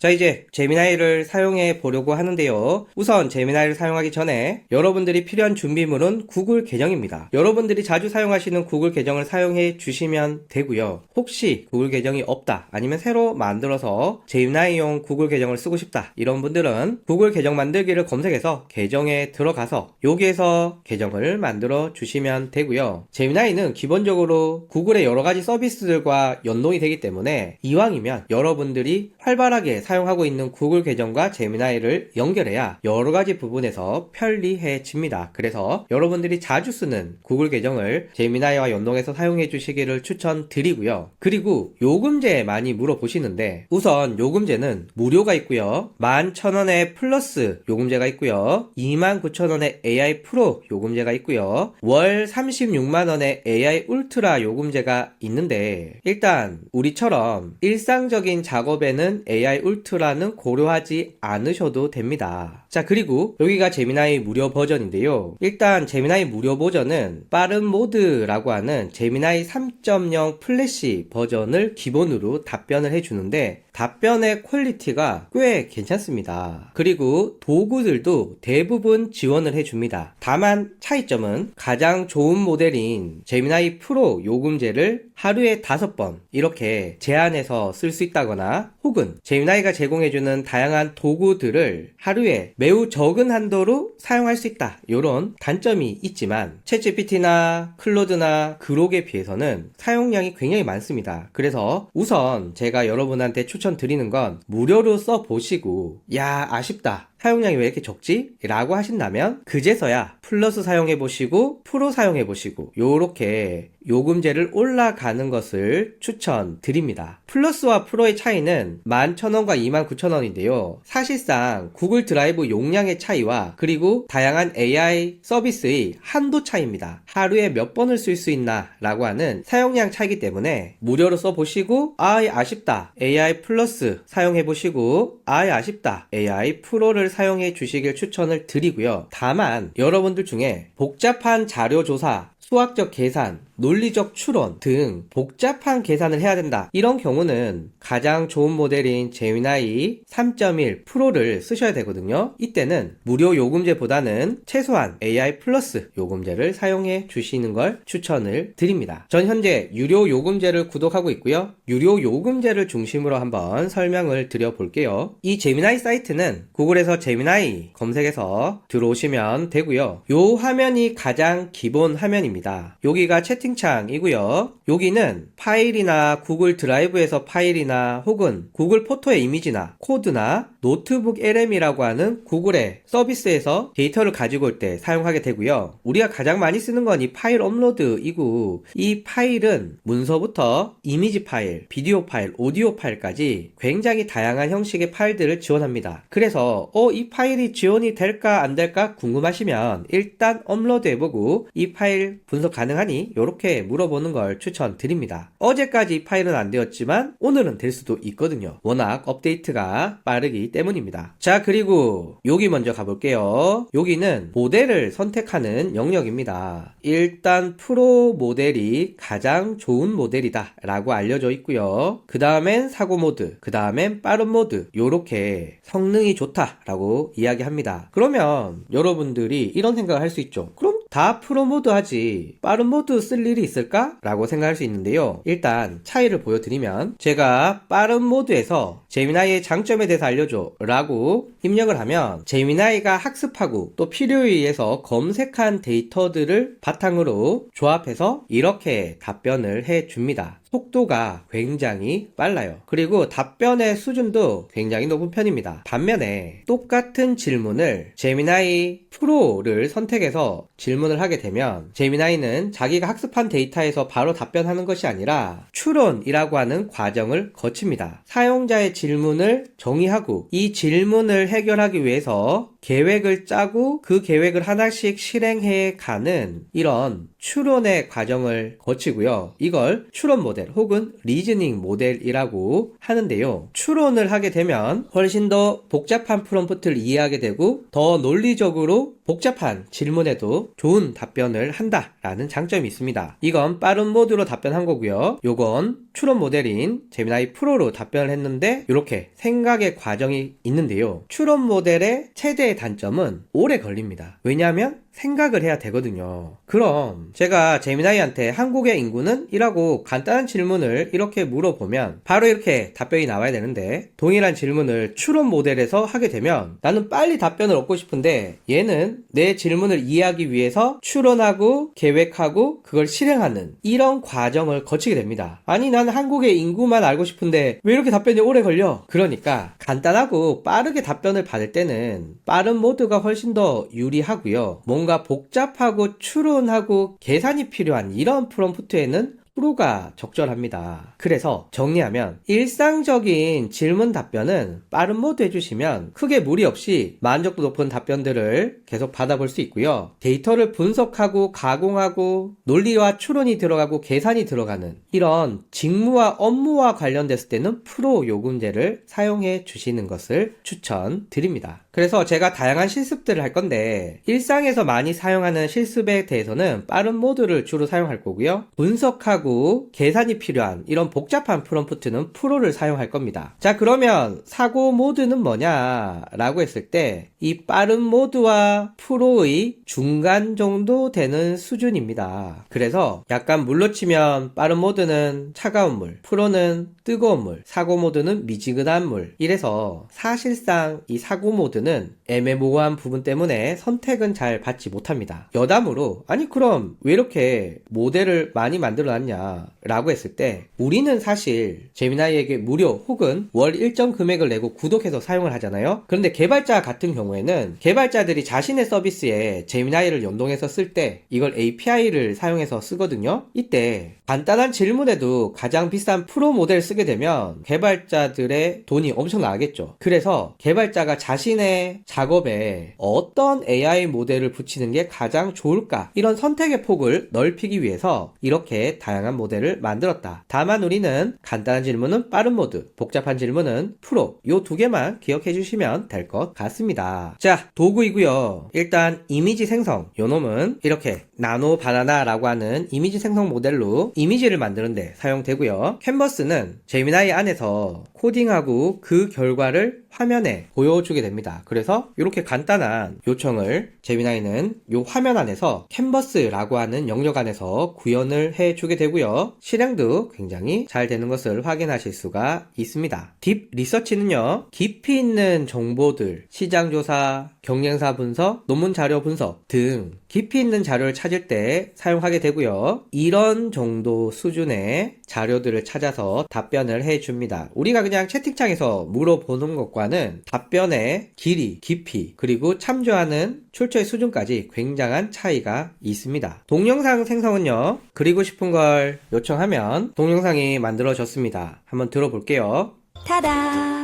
자, 이제 제미나이를 사용해 보려고 하는데요. 우선 제미나이를 사용하기 전에 여러분들이 필요한 준비물은 구글 계정입니다. 여러분들이 자주 사용하시는 구글 계정을 사용해 주시면 되고요. 혹시 구글 계정이 없다, 아니면 새로 만들어서 제미나이용 구글 계정을 쓰고 싶다, 이런 분들은 구글 계정 만들기를 검색해서 계정에 들어가서 여기에서 계정을 만들어 주시면 되고요. 제미나이는 기본적으로 구글의 여러가지 서비스들과 연동이 되기 때문에 이왕이면 여러분들이 활발하게 사용하고 있는 구글 계정과 제미나이를 연결해야 여러가지 부분에서 편리해집니다. 그래서 여러분들이 자주 쓰는 구글 계정을 제미나이와 연동해서 사용해 주시기를 추천드리고요. 그리고 요금제 많이 물어보시는데, 우선 요금제는 무료가 있고요, 11,000원의 플러스 요금제가 있고요, 29,000원의 AI 프로 요금제가 있고요, 월 36만원의 AI 울트라 요금제가 있는데, 일단 우리처럼 일상적인 작업에는 AI 울트라는 고려하지 않으셔도 됩니다. 자, 그리고 여기가 제미나이 무료 버전인데요. 일단 제미나이 무료 버전은 빠른 모드라고 하는 제미나이 3.0 플래시 버전을 기본으로 답변을 해주는데, 답변의 퀄리티가 꽤 괜찮습니다. 그리고 도구들도 대부분 지원을 해줍니다. 다만 차이점은 가장 좋은 모델인 제미나이 프로 요금제를 하루에 5번 이렇게 제한해서 쓸 수 있다거나, 혹은 제미나이가 제공해주는 다양한 도구들을 하루에 매우 적은 한도로 사용할 수 있다, 이런 단점이 있지만 챗GPT나 클로드나 그록에 비해서는 사용량이 굉장히 많습니다. 그래서 우선 제가 여러분한테 추천드리는 건 무료로 써보시고, 야, 아쉽다, 사용량이 왜 이렇게 적지? 라고 하신다면 그제서야 플러스 사용해보시고 프로 사용해보시고 요렇게 요금제를 올라가는 것을 추천드립니다. 플러스와 프로의 차이는 11,000원과 29,000원인데요. 사실상 구글 드라이브 용량의 차이와 그리고 다양한 AI 서비스의 한도 차이입니다. 하루에 몇 번을 쓸 수 있나 라고 하는 사용량 차이기 때문에 무료로 써보시고, 아쉽다, AI 플러스 사용해보시고, 아쉽다, AI 프로를 사용해 주시길 추천을 드리고요. 다만 여러분들 중에 복잡한 자료조사, 수학적 계산, 논리적 추론 등 복잡한 계산을 해야 된다, 이런 경우는 가장 좋은 모델인 제미나이 3.1 프로를 쓰셔야 되거든요. 이때는 무료 요금제보다는 최소한 AI 플러스 요금제를 사용해 주시는 걸 추천을 드립니다. 전 현재 유료 요금제를 구독하고 있고요. 유료 요금제를 중심으로 한번 설명을 드려 볼게요. 이 제미나이 사이트는 구글에서 제미나이 검색해서 들어오시면 되고요. 요 화면이 가장 기본 화면입니다. 여기가 채팅창이고요. 여기는 파일이나 구글 드라이브에서 파일이나 혹은 구글 포토의 이미지나 코드나 노트북 LM이라고 하는 구글의 서비스에서 데이터를 가지고 올 때 사용하게 되고요. 우리가 가장 많이 쓰는 건 이 파일 업로드이고, 이 파일은 문서부터 이미지 파일, 비디오 파일, 오디오 파일까지 굉장히 다양한 형식의 파일들을 지원합니다. 그래서 이 파일이 지원이 될까 안 될까 궁금하시면 일단 업로드 해보고 이 파일 분석 가능하니? 이렇게 물어보는 걸 추천드립니다. 어제까지 이 파일은 안 되었지만 오늘은 될 수도 있거든요. 워낙 업데이트가 빠르기 때문입니다. 자, 그리고 여기 먼저 가볼게요. 여기는 모델을 선택하는 영역입니다. 일단 프로 모델이 가장 좋은 모델이다 라고 알려져 있고요. 그 다음엔 사고 모드, 그 다음엔 빠른 모드, 요렇게 성능이 좋다 라고 이야기합니다. 그러면 여러분들이 이런 생각을 할 수 있죠. 그럼 다 프로 모드 하지 빠른 모드 쓸 일이 있을까? 라고 생각할 수 있는데요. 일단 차이를 보여드리면, 제가 빠른 모드에서 제미나이의 장점에 대해서 알려줘 라고 입력을 하면 제미나이가 학습하고 또 필요에 의해서 검색한 데이터들을 바탕으로 조합해서 이렇게 답변을 해줍니다. 속도가 굉장히 빨라요. 그리고 답변의 수준도 굉장히 높은 편입니다. 반면에 똑같은 질문을 제미나이 프로를 선택해서 질문을 하게 되면 제미나이는 자기가 학습한 데이터에서 바로 답변하는 것이 아니라 추론이라고 하는 과정을 거칩니다. 사용자의 질문을 정의하고 이 질문을 해결하기 위해서 계획을 짜고 그 계획을 하나씩 실행해 가는 이런 추론의 과정을 거치고요. 이걸 추론 모델 혹은 리즈닝 모델이라고 하는데요. 추론을 하게 되면 훨씬 더 복잡한 프롬프트를 이해하게 되고 더 논리적으로 복잡한 질문에도 좋은 답변을 한다라는 장점이 있습니다. 이건 빠른 모드로 답변한 거고요. 요건 추론 모델인 제미나이 프로로 답변을 했는데 이렇게 생각의 과정이 있는데요. 추론 모델의 최대의 단점은 오래 걸립니다. 왜냐하면 생각을 해야 되거든요. 그럼 제가 제미나이한테 한국의 인구는? 이라고 간단한 질문을 이렇게 물어보면 바로 이렇게 답변이 나와야 되는데 동일한 질문을 추론 모델에서 하게 되면 나는 빨리 답변을 얻고 싶은데 얘는 내 질문을 이해하기 위해서 추론하고 계획하고 그걸 실행하는 이런 과정을 거치게 됩니다. 아니 나는 한국의 인구만 알고 싶은데 왜 이렇게 답변이 오래 걸려? 그러니까 간단하고 빠르게 답변을 받을 때는 빠른 모드가 훨씬 더 유리하고요. 뭔가 복잡하고 추론하고 계산이 필요한 이런 프롬프트에는 프로가 적절합니다. 그래서 정리하면 일상적인 질문 답변은 빠른 모드 해주시면 크게 무리 없이 만족도 높은 답변들을 계속 받아볼 수 있고요. 데이터를 분석하고 가공하고 논리와 추론이 들어가고 계산이 들어가는 이런 직무와 업무와 관련됐을 때는 프로 요금제를 사용해 주시는 것을 추천드립니다. 그래서 제가 다양한 실습들을 할 건데 일상에서 많이 사용하는 실습에 대해서는 빠른 모드를 주로 사용할 거고요. 분석하고 계산이 필요한 이런 복잡한 프롬프트는 프로를 사용할 겁니다. 자, 그러면 사고 모드는 뭐냐 라고 했을 때 이 빠른 모드와 프로의 중간 정도 되는 수준입니다. 그래서 약간 물로 치면 빠른 모드는 차가운 물, 프로는 뜨거운 물, 사고 모드는 미지근한 물. 이래서 사실상 이 사고 모드는 애매모호한 부분 때문에 선택은 잘 받지 못합니다. 여담으로 아니 그럼 왜 이렇게 모델을 많이 만들어 놨냐 라고 했을 때 우리는 사실 제미나이에게 무료 혹은 월 일정 금액을 내고 구독해서 사용을 하잖아요. 그런데 개발자 같은 경우에는 개발자들이 자신의 서비스에 제미나이를 연동해서 쓸 때 이걸 API를 사용해서 쓰거든요. 이때 간단한 질문에도 가장 비싼 프로 모델 쓰게 되면 개발자들의 돈이 엄청 나가겠죠. 그래서 개발자가 자신의 작업에 어떤 AI 모델을 붙이는 게 가장 좋을까 이런 선택의 폭을 넓히기 위해서 이렇게 다양한 모델을 만들었다. 다만 우리는 간단한 질문은 빠른 모드, 복잡한 질문은 프로 요 두 개만 기억해 주시면 될 것 같습니다. 자, 도구이고요. 일단 이미지 생성 요 놈은 이렇게 나노 바나나라고 하는 이미지 생성 모델로 이미지를 만드는데 사용되고요. 캔버스는 제미나이 안에서 코딩하고 그 결과를 화면에 보여주게 됩니다. 그래서 이렇게 간단한 요청을 제미나이는 요 화면 안에서 캔버스라고 하는 영역 안에서 구현을 해주게 되고요. 실행도 굉장히 잘 되는 것을 확인하실 수가 있습니다. 딥 리서치는요, 깊이 있는 정보들, 시장조사, 경쟁사 분석, 논문 자료 분석 등 깊이 있는 자료를 찾을 때 사용하게 되고요. 이런 정도 수준의 자료들을 찾아서 답변을 해줍니다. 우리가 그냥 채팅창에서 물어보는 것과는 답변의 길이, 깊이, 그리고 참조하는 출처의 수준까지 굉장한 차이가 있습니다. 동영상 생성은요, 그리고 싶은 걸 요청하면 동영상이 만들어졌습니다. 한번 들어볼게요. 타다!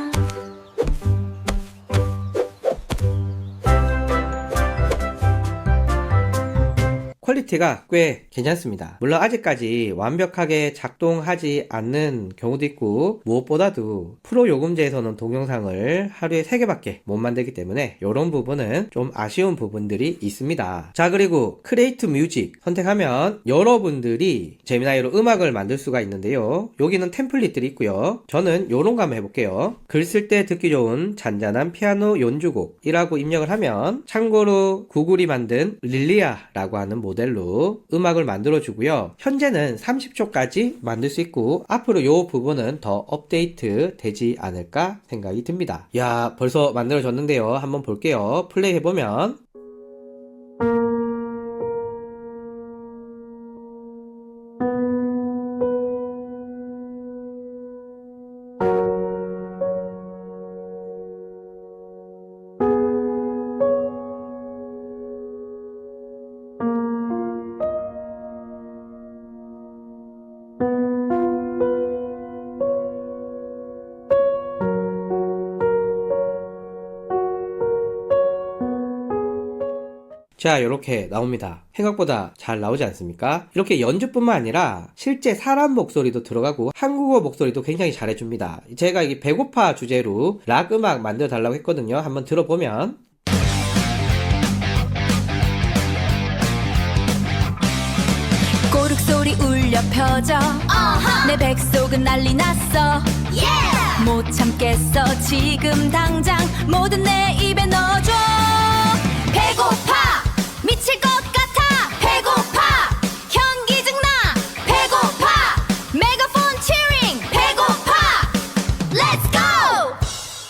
퀄리티가 꽤 괜찮습니다. 물론 아직까지 완벽하게 작동하지 않는 경우도 있고 무엇보다도 프로 요금제에서는 동영상을 하루에 3개밖에 못 만들기 때문에 이런 부분은 좀 아쉬운 부분들이 있습니다. 자, 그리고 크리에이트 뮤직 선택하면 여러분들이 제미나이로 음악을 만들 수가 있는데요. 여기는 템플릿들이 있고요. 저는 요런 거 한번 해볼게요. 글 쓸 때 듣기 좋은 잔잔한 피아노 연주곡이라고 입력을 하면 참고로 구글이 만든 릴리아라고 하는 모델로 음악을 만들어 주고요. 현재는 30초까지 만들 수 있고 앞으로 이 부분은 더 업데이트 되지 않을까 생각이 듭니다. 야, 벌써 만들어졌는데요. 한번 볼게요. 플레이 해보면 자, 이렇게 나옵니다. 생각보다 잘 나오지 않습니까? 이렇게 연주뿐만 아니라 실제 사람 목소리도 들어가고 한국어 목소리도 굉장히 잘해줍니다. 제가 이 배고파 주제로 락 음악 만들어 달라고 했거든요. 한번 들어보면 꼬륵소리 울려 펴져 내 백속은 난리 났어 못 참겠어 지금 당장 모든 내 입에 넣어줘 배고파 미칠 것 같아 배고파 현기증나 배고파 메가폰 치링 배고파 Let's go!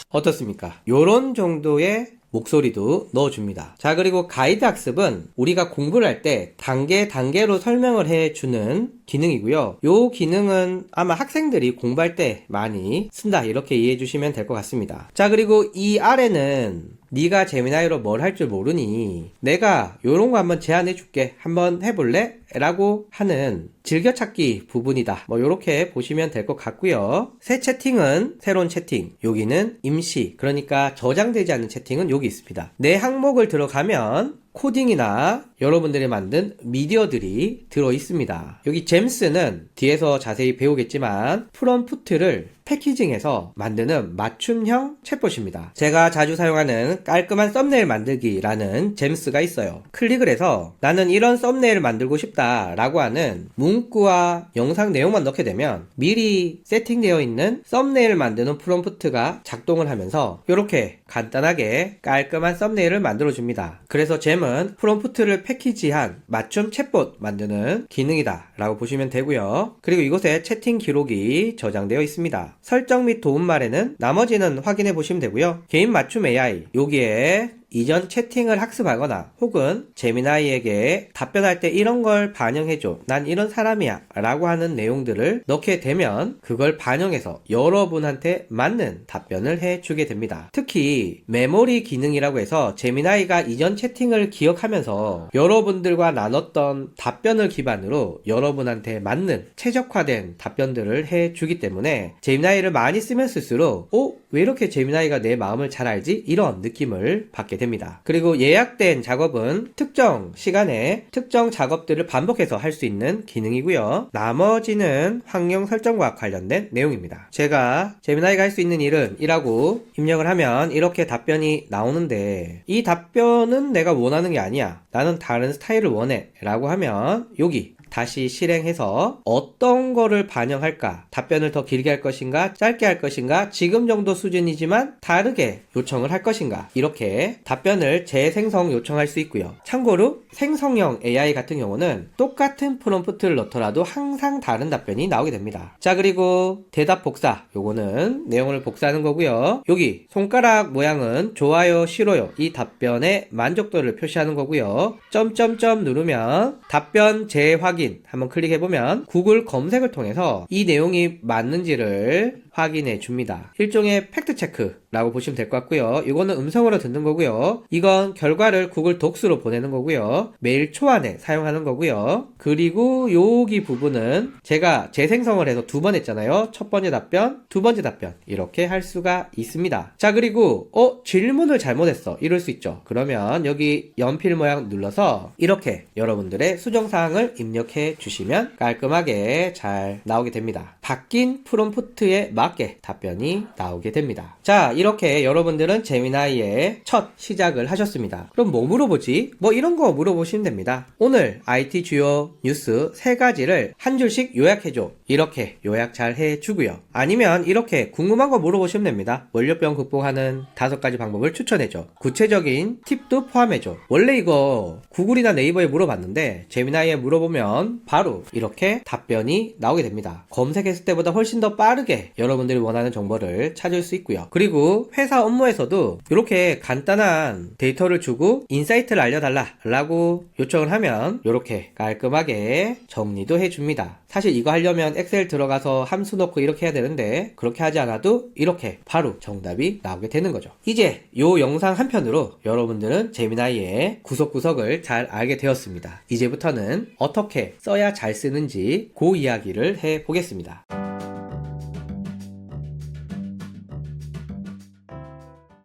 어떻습니까? 요런 정도의 목소리도 넣어줍니다. 자, 그리고 가이드 학습은 우리가 공부를 할 때 단계로 설명을 해주는 기능이고요. 요 기능은 아마 학생들이 공부할 때 많이 쓴다 이렇게 이해해 주시면 될 것 같습니다. 자, 그리고 이 아래는 네가 제미나이로 뭘 할 줄 모르니 내가 요런 거 한번 제안해 줄게. 한번 해볼래? 라고 하는 즐겨찾기 부분이다. 뭐 요렇게 보시면 될 것 같고요. 새 채팅은 새로운 채팅, 여기는 임시, 그러니까 저장되지 않는 채팅은 여기 있습니다. 내 항목을 들어가면 코딩이나 여러분들이 만든 미디어들이 들어 있습니다. 여기 잼스는 뒤에서 자세히 배우겠지만 프롬프트를 패키징해서 만드는 맞춤형 챗봇입니다. 제가 자주 사용하는 깔끔한 썸네일 만들기라는 잼스가 있어요. 클릭을 해서 나는 이런 썸네일을 만들고 싶다 라고 하는 문구와 영상 내용만 넣게 되면 미리 세팅되어 있는 썸네일을 만드는 프롬프트가 작동을 하면서 이렇게 간단하게 깔끔한 썸네일을 만들어 줍니다. 그래서 잼은 프롬프트를 패키지한 맞춤 챗봇 만드는 기능이다 라고 보시면 되고요. 그리고 이곳에 채팅 기록이 저장되어 있습니다. 설정 및 도움말에는 나머지는 확인해 보시면 되고요. 개인 맞춤 AI, 여기에 이전 채팅을 학습하거나 혹은 제미나이에게 답변할 때 이런 걸 반영해줘, 난 이런 사람이야 라고 하는 내용들을 넣게 되면 그걸 반영해서 여러분한테 맞는 답변을 해주게 됩니다. 특히 메모리 기능이라고 해서 제미나이가 이전 채팅을 기억하면서 여러분들과 나눴던 답변을 기반으로 여러분한테 맞는 최적화된 답변들을 해주기 때문에 제미나이를 많이 쓰면 쓸수록 왜 이렇게 제미나이가 내 마음을 잘 알지? 이런 느낌을 받게 됩니다. 그리고 예약된 작업은 특정 시간에 특정 작업들을 반복해서 할 수 있는 기능이고요. 나머지는 환경 설정과 관련된 내용입니다. 제가 제미나이가 할 수 있는 일은 이라고 입력을 하면 이렇게 답변이 나오는데 이 답변은 내가 원하는 게 아니야. 나는 다른 스타일을 원해 라고 하면 여기 다시 실행해서 어떤 거를 반영할까? 답변을 더 길게 할 것인가? 짧게 할 것인가? 지금 정도 수준이지만 다르게 요청을 할 것인가? 이렇게 답변을 재생성 요청할 수 있고요. 참고로 생성형 AI 같은 경우는 똑같은 프롬프트를 넣더라도 항상 다른 답변이 나오게 됩니다. 자, 그리고 대답 복사, 요거는 내용을 복사하는 거고요. 여기 손가락 모양은 좋아요, 싫어요, 이 답변의 만족도를 표시하는 거고요. 점점점 누르면 답변 재확인 한번 클릭해보면 구글 검색을 통해서 이 내용이 맞는지를 확인해 줍니다. 일종의 팩트체크라고 보시면 될 것 같고요. 이거는 음성으로 듣는 거고요. 이건 결과를 구글 독스로 보내는 거고요. 메일 초안에 사용하는 거고요. 그리고 여기 부분은 제가 재생성을 해서 두 번 했잖아요. 첫 번째 답변, 두 번째 답변 이렇게 할 수가 있습니다. 자, 그리고 질문을 잘못했어 이럴 수 있죠. 그러면 여기 연필 모양 눌러서 이렇게 여러분들의 수정사항을 입력해 주시면 깔끔하게 잘 나오게 됩니다. 바뀐 프롬프트에 맞게 답변이 나오게 됩니다. 자, 이렇게 여러분들은 제미나이의 첫 시작을 하셨습니다. 그럼 뭐 물어보지? 뭐 이런 거 물어보시면 됩니다. 오늘 IT 주요 뉴스 3가지를 한 줄씩 요약해줘. 이렇게 요약 잘 해주고요. 아니면 이렇게 궁금한 거 물어보시면 됩니다. 월요병 극복하는 5가지 방법을 추천해줘. 구체적인 팁도 포함해줘. 원래 이거 구글이나 네이버에 물어봤는데 제미나이에 물어보면 바로 이렇게 답변이 나오게 됩니다. 검색했을 때보다 훨씬 더 빠르게 여러분들이 원하는 정보를 찾을 수 있고요. 그리고 회사 업무에서도 이렇게 간단한 데이터를 주고 인사이트를 알려달라 라고 요청을 하면 이렇게 깔끔하게 정리도 해줍니다. 사실 이거 하려면 엑셀 들어가서 함수 넣고 이렇게 해야 되는데 그렇게 하지 않아도 이렇게 바로 정답이 나오게 되는 거죠. 이제 요 영상 한 편으로 여러분들은 제미나이의 구석구석을 잘 알게 되었습니다. 이제부터는 어떻게 써야 잘 쓰는지 그 이야기를 해보겠습니다.